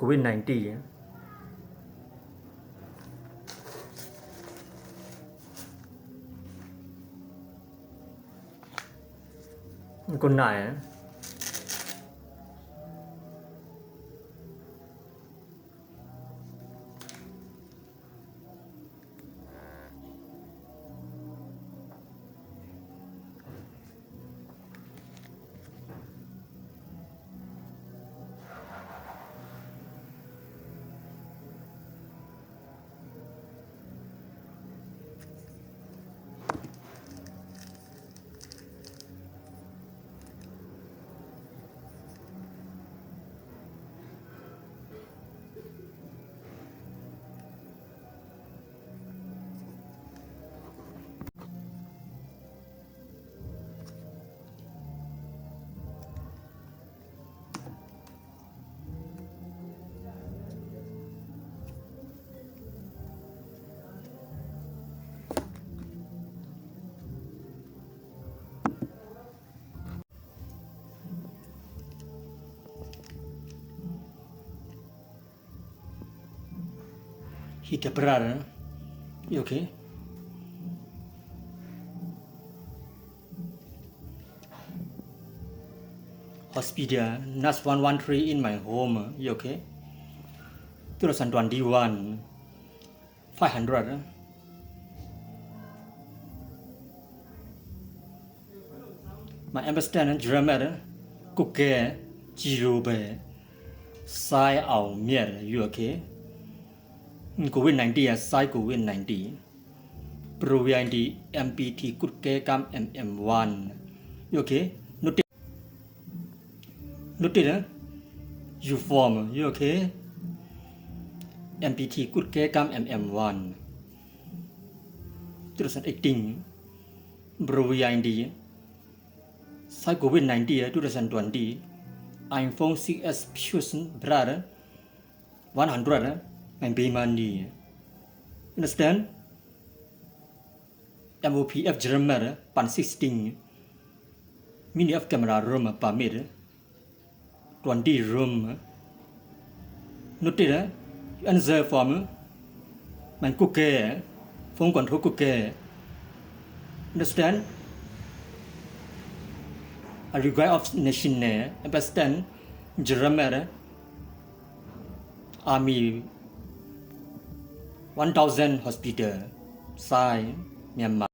COVID-19 con này hit the brother. You okay? Hospital, nurse 113 in my home. You okay? 2021, 500. My understand German, cookie, Jirobe, Sai Ao Mier. You okay? COVID-19 sai COVID-19 Provianti MPT Kutke Kam MM1 You okay? Noted You form You okay? MPT Kutke Kam MM1 2018 Provianti sai COVID-19 2020 iPhone 6s Fusion brother 100 my money. Understand? MOPF German pan 16 mini of camera room permit 20 room. Noted answer form my cookie phone control cookie. Understand? A regard of nation understand German army 1000 hospital, Sai, Myanmar.